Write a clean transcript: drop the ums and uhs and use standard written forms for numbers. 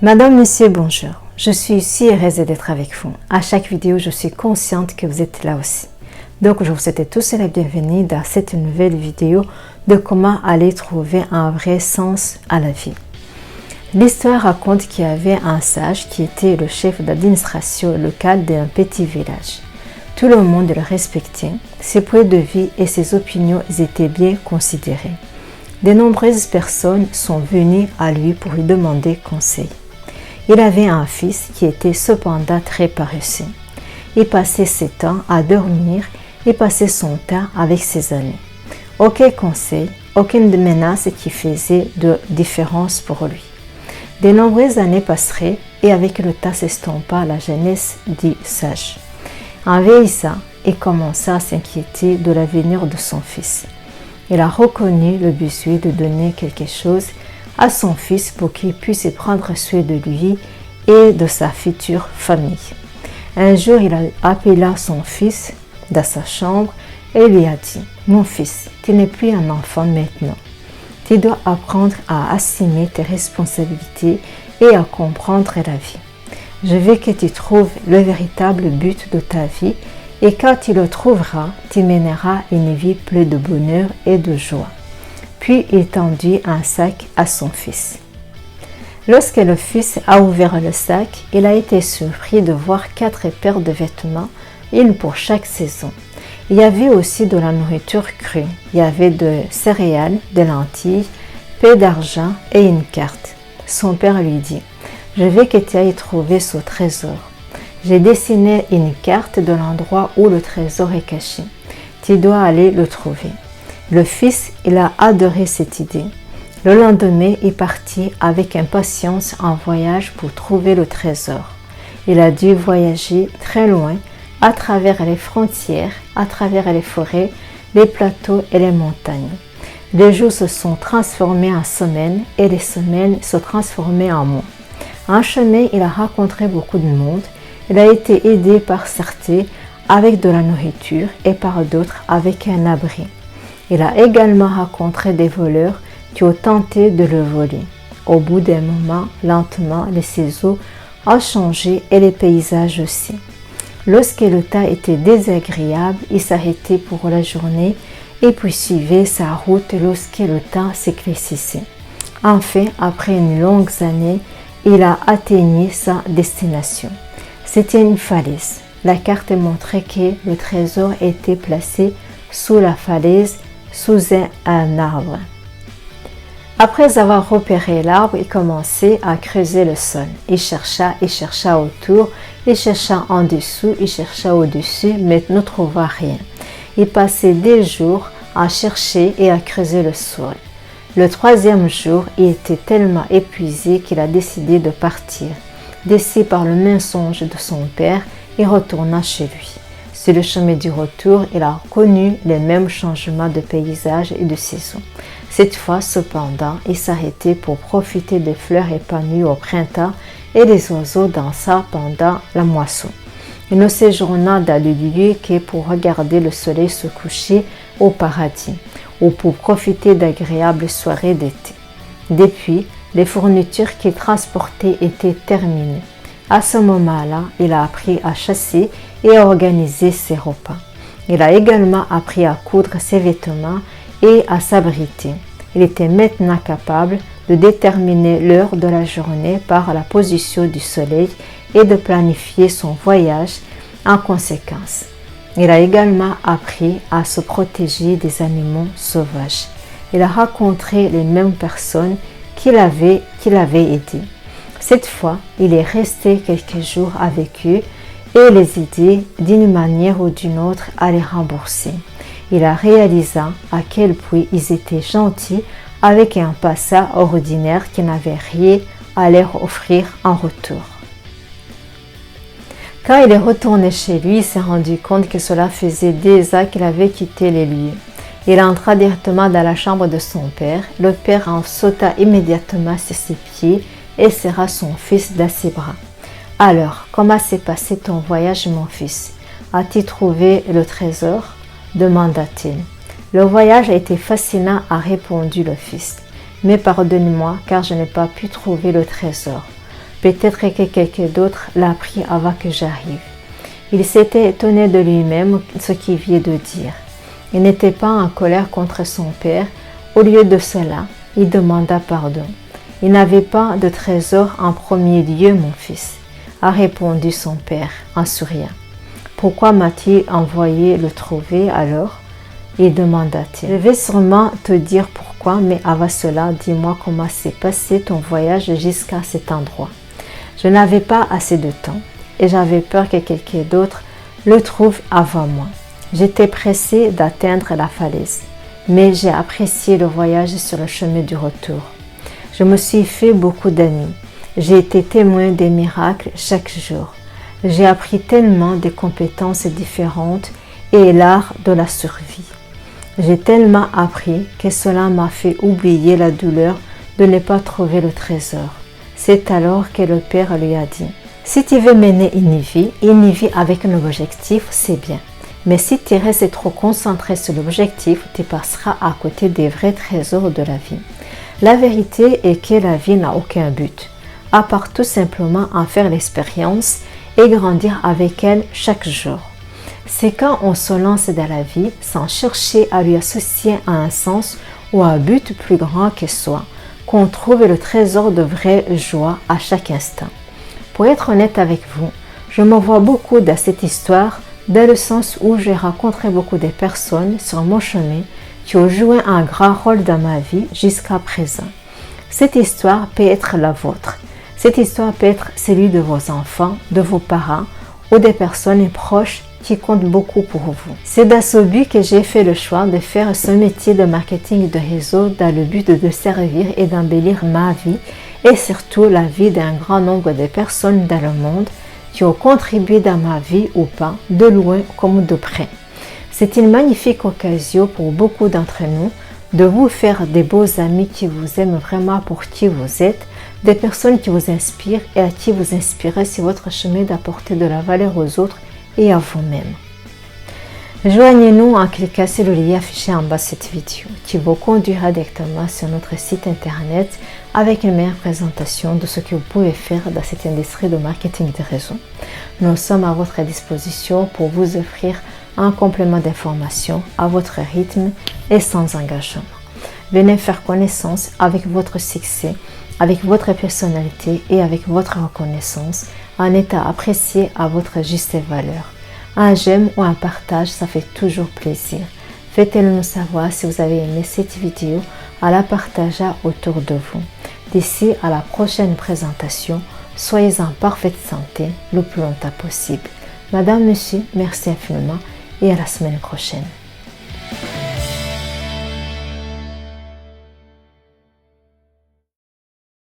Madame, Monsieur, bonjour. Je suis ici heureuse d'être avec vous. À chaque vidéo, je suis consciente que vous êtes là aussi. Donc, je vous souhaite tous la bienvenue dans cette nouvelle vidéo de comment aller trouver un vrai sens à la vie. L'histoire raconte qu'il y avait un sage qui était le chef d'administration local d'un petit village. Tout le monde le respectait, ses points de vue et ses opinions étaient bien considérés. De nombreuses personnes sont venues à lui pour lui demander conseil. Il avait un fils qui était cependant très paresseux. Il passait ses temps à dormir et passait son temps avec ses amis. Aucun conseil, aucune menace qui faisait de différence pour lui. De nombreuses années passeraient et avec le temps s'estompa la jeunesse du sage. En vieillissant, il commença à s'inquiéter de l'avenir de son fils. Il a reconnu le besoin de donner quelque chose à son fils pour qu'il puisse prendre soin de lui et de sa future famille. Un jour, il a appelé son fils dans sa chambre et lui a dit « Mon fils, tu n'es plus un enfant maintenant. Tu dois apprendre à assumer tes responsabilités et à comprendre la vie. Je veux que tu trouves le véritable but de ta vie et quand tu le trouveras, tu mèneras une vie pleine de bonheur et de joie. » Puis il tendit un sac à son fils. Lorsque le fils a ouvert le sac, il a été surpris de voir 4 paires de vêtements, une pour chaque saison. Il y avait aussi de la nourriture crue. Il y avait de céréales, de lentilles, peu d'argent et une carte. Son père lui dit « Je veux que tu ailles trouver ce trésor. J'ai dessiné une carte de l'endroit où le trésor est caché. Tu dois aller le trouver. » Le fils, il a adoré cette idée. Le lendemain, il partit avec impatience en voyage pour trouver le trésor. Il a dû voyager très loin, à travers les frontières, à travers les forêts, les plateaux et les montagnes. Les jours se sont transformés en semaines et les semaines se transformaient en mois. En chemin, il a rencontré beaucoup de monde. Il a été aidé par certains avec de la nourriture et par d'autres avec un abri. Il a également rencontré des voleurs qui ont tenté de le voler. Au bout d'un moment, lentement, les saisons ont changé et les paysages aussi. Lorsque le temps était désagréable, il s'arrêtait pour la journée et puis suivait sa route lorsque le temps s'éclaircissait. Enfin, après une longue année, il a atteint sa destination. C'était une falaise. La carte montrait que le trésor était placé sous la falaise, sous un arbre. Après avoir repéré l'arbre, il commençait à creuser le sol. Il chercha autour, il chercha en dessous, il chercha au-dessus, mais ne trouva rien. Il passait des jours à chercher et à creuser le sol. Le 3e jour, il était tellement épuisé qu'il a décidé de partir. Déçu par le mensonge de son père, il retourna chez lui. Sur le chemin du retour, il a connu les mêmes changements de paysage et de saison. Cette fois, cependant, il s'arrêtait pour profiter des fleurs épanouies au printemps et des oiseaux dansant pendant la moisson. Il ne séjourna dans le lieu que pour regarder le soleil se coucher au paradis ou pour profiter d'agréables soirées d'été. Depuis, les fournitures qu'il transportait étaient terminées. À ce moment-là, il a appris à chasser et à organiser ses repas. Il a également appris à coudre ses vêtements et à s'abriter. Il était maintenant capable de déterminer l'heure de la journée par la position du soleil et de planifier son voyage en conséquence. Il a également appris à se protéger des animaux sauvages. Il a rencontré les mêmes personnes qu'il avait aidées. Cette fois, il est resté quelques jours avec eux et les aider d'une manière ou d'une autre à les rembourser. Il a réalisé à quel point ils étaient gentils avec un passant ordinaire qui n'avait rien à leur offrir en retour. Quand il est retourné chez lui, il s'est rendu compte que cela faisait des ans qu'il avait quitté les lieux. Il entra directement dans la chambre de son père. Le père en sauta immédiatement sur ses pieds et serra son fils dans ses bras. « Alors, comment s'est passé ton voyage, mon fils? As-tu trouvé le trésor ?» demanda-t-il. « Le voyage a été fascinant, a répondu le fils. Mais pardonne-moi car je n'ai pas pu trouver le trésor. Peut-être que quelqu'un d'autre l'a pris avant que j'arrive. Il s'était étonné de lui-même ce qu'il vient de dire. Il n'était pas en colère contre son père. Au lieu de cela, il demanda pardon. Il n'avait pas de trésor en premier lieu, mon fils, a répondu son père en souriant. Pourquoi m'a-t-il envoyé le trouver alors? Il demanda-t-il. Je vais sûrement te dire pourquoi, mais avant cela, dis-moi comment s'est passé ton voyage jusqu'à cet endroit. Je n'avais pas assez de temps et j'avais peur que quelqu'un d'autre le trouve avant moi. J'étais pressée d'atteindre la falaise, mais j'ai apprécié le voyage sur le chemin du retour. Je me suis fait beaucoup d'amis. J'ai été témoin des miracles chaque jour. J'ai appris tellement de compétences différentes et l'art de la survie. J'ai tellement appris que cela m'a fait oublier la douleur de ne pas trouver le trésor. C'est alors que le père lui a dit: si tu veux mener une vie avec un objectif, c'est bien. Mais si tu restes trop concentré sur l'objectif, tu passeras à côté des vrais trésors de la vie. La vérité est que la vie n'a aucun but, à part tout simplement en faire l'expérience et grandir avec elle chaque jour. C'est quand on se lance dans la vie sans chercher à lui associer à un sens ou à un but plus grand que soi, qu'on trouve le trésor de vraie joie à chaque instant. Pour être honnête avec vous, je me vois beaucoup dans cette histoire, dans le sens où j'ai rencontré beaucoup de personnes sur mon chemin qui ont joué un grand rôle dans ma vie jusqu'à présent. Cette histoire peut être la vôtre. Cette histoire peut être celle de vos enfants, de vos parents ou des personnes proches qui comptent beaucoup pour vous. C'est dans ce but que j'ai fait le choix de faire ce métier de marketing de réseau dans le but de servir et d'embellir ma vie et surtout la vie d'un grand nombre de personnes dans le monde qui ont contribué dans ma vie ou pas, de loin comme de près. C'est une magnifique occasion pour beaucoup d'entre nous de vous faire des beaux amis qui vous aiment vraiment pour qui vous êtes, des personnes qui vous inspirent et à qui vous inspirez sur votre chemin d'apporter de la valeur aux autres et à vous-même. Joignez-nous en cliquant sur le lien affiché en bas de cette vidéo qui vous conduira directement sur notre site internet avec une meilleure présentation de ce que vous pouvez faire dans cette industrie de marketing de réseau. Nous sommes à votre disposition pour vous offrir un complément d'information à votre rythme et sans engagement. Venez faire connaissance avec votre succès, avec votre personnalité et avec votre reconnaissance en état apprécié à votre juste valeur. Un j'aime ou un partage, ça fait toujours plaisir. Faites-le nous savoir si vous avez aimé cette vidéo en la partageant autour de vous. D'ici à la prochaine présentation, soyez en parfaite santé le plus longtemps possible. Madame, Monsieur, merci infiniment et à la semaine prochaine.